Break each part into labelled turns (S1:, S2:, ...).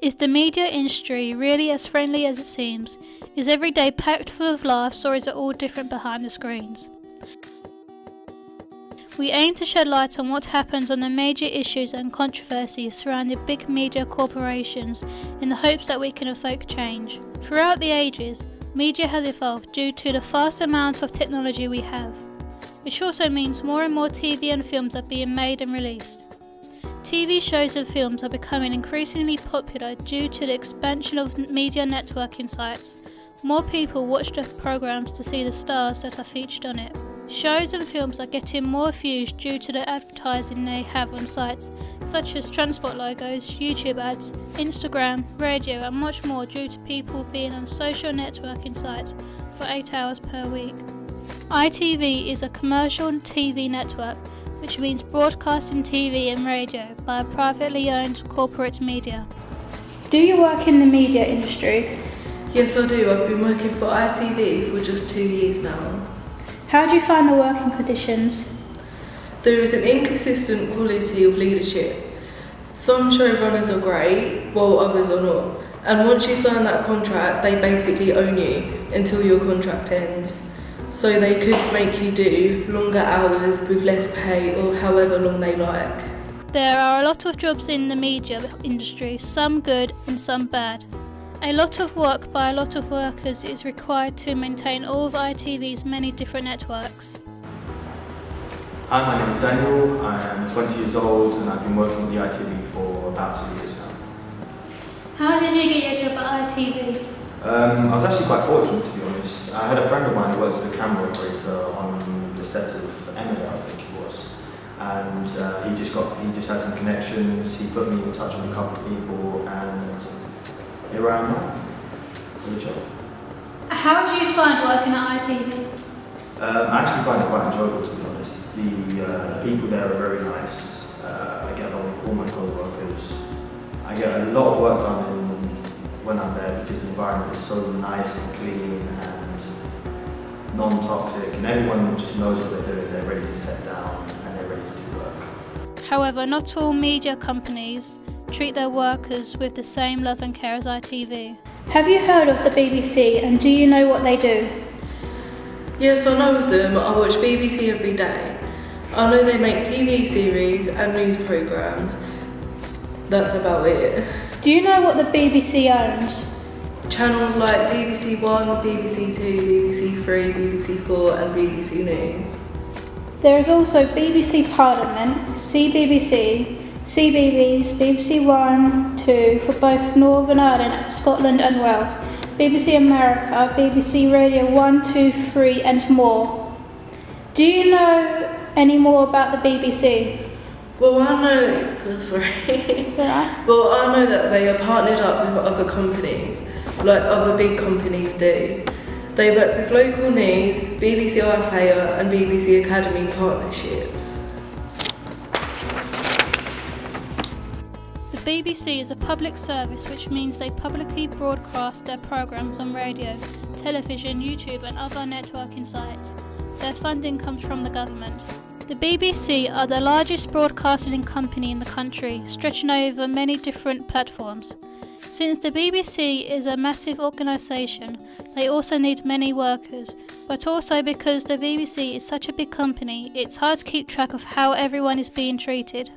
S1: Is the media industry really as friendly as it seems? Is every day packed full of laughs, or is it all different behind the screens? We aim to shed light on what happens on the major issues and controversies surrounding big media corporations in the hopes that we can evoke change. Throughout the ages, media has evolved due to the vast amount of technology we have, which also means more and more TV and films are being made and released. TV shows and films are becoming increasingly popular due to the expansion of media networking sites. More people watch the programs to see the stars that are featured on it. Shows and films are getting more views due to the advertising they have on sites such as transport logos, YouTube ads, Instagram, radio and much more due to people being on social networking sites for 8 hours per week. ITV is a commercial TV network, which means broadcasting TV and radio by a privately owned corporate media. Do you work in the media industry?
S2: Yes, I do. I've been working for ITV for just 2 years now.
S1: How do you find the working conditions?
S2: There is an inconsistent quality of leadership. Some showrunners are great, while others are not. And once you sign that contract, they basically own you until your contract ends. So they could make you do longer hours with less pay or however long they like.
S1: There are a lot of jobs in the media industry, some good and some bad. A lot of work by a lot of workers is required to maintain all of ITV's many different networks.
S3: Hi, my name is Daniel. I am 20 years old and I've been working with the ITV for about 2 years now.
S1: How did you get your job at ITV?
S3: I was actually quite fortunate, to be honest. I had a friend of mine who worked as a camera operator on the set of Emmerdale, I think it was. And he just had some connections. He put me in touch with a couple of people, and here I am now. Good job.
S1: How do you find working at ITV?
S3: I actually find it quite enjoyable, to be honest. The people there are very nice. I get along with all my co-workers. I get a lot of work done when I'm there because the environment is so nice and clean and non-toxic, and everyone just knows what they're doing. They're ready to set down and they're ready to do work.
S1: However, not all media companies treat their workers with the same love and care as ITV. Have you heard of the BBC, and do you know what they do?
S2: Yes, I know of them. I watch BBC every day. I know they make TV series and news programmes. That's about it.
S1: Do you know what the BBC owns?
S2: Channels like BBC One, BBC Two, BBC Three, BBC Four and BBC News.
S1: There is also BBC Parliament, CBBC, CBeebies, BBC One, Two for both Northern Ireland, Scotland and Wales, BBC America, BBC Radio 1, 2, 3 and more. Do you know any more about the BBC?
S2: Well, I know, sorry.
S1: Is that right?
S2: Well, I know that they are partnered up with other companies, like other big companies do. They work with local news, BBC iPlayer and BBC Academy partnerships.
S1: The BBC is a public service, which means they publicly broadcast their programmes on radio, television, YouTube and other networking sites. Their funding comes from the government. The BBC are the largest broadcasting company in the country, stretching over many different platforms. Since the BBC is a massive organisation, they also need many workers, but also because the BBC is such a big company, it's hard to keep track of how everyone is being treated.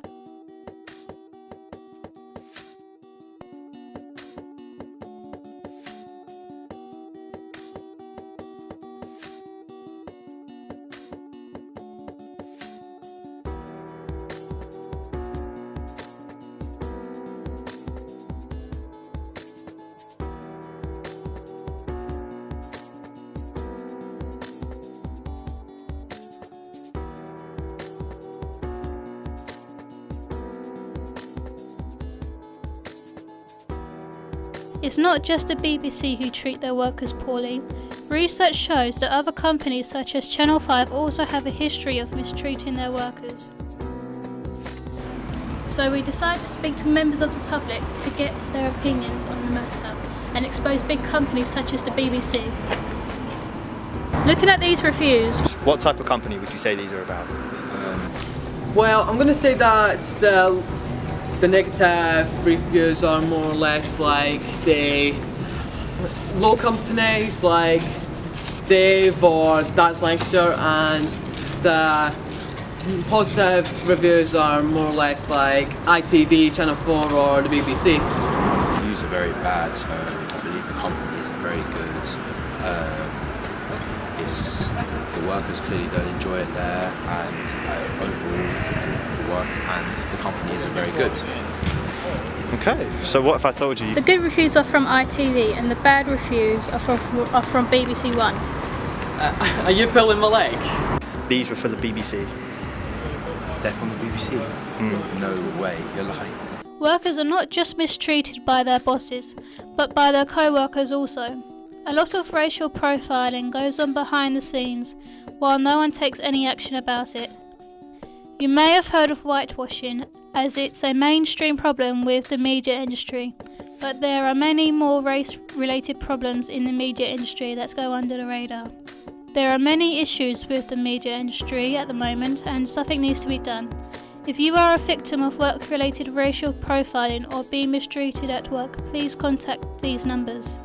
S1: It's not just the BBC who treat their workers poorly. Research shows that other companies such as Channel 5 also have a history of mistreating their workers. So we decided to speak to members of the public to get their opinions on the matter and expose big companies such as the BBC. Looking at these reviews,
S3: What type of company would you say these are about?
S4: Well, I'm going to say that The negative reviews are more or less like the low companies like Dave or That's Lancashire, and the positive reviews are more or less like ITV, Channel 4 or the BBC.
S5: The reviews are very bad. I believe the company isn't very good. The workers clearly don't enjoy it there, and overall the work and the company isn't very good.
S6: Okay, so what if I told you?
S1: The good reviews are from ITV and the bad reviews are from BBC One.
S4: Are you pulling my leg?
S6: These were for the BBC.
S5: They're from the BBC? No way, you're lying.
S1: Workers are not just mistreated by their bosses, but by their co-workers also. A lot of racial profiling goes on behind the scenes, while no one takes any action about it. You may have heard of whitewashing, as it's a mainstream problem with the media industry, but there are many more race-related problems in the media industry that go under the radar. There are many issues with the media industry at the moment, and something needs to be done. If you are a victim of work-related racial profiling or being mistreated at work, please contact these numbers.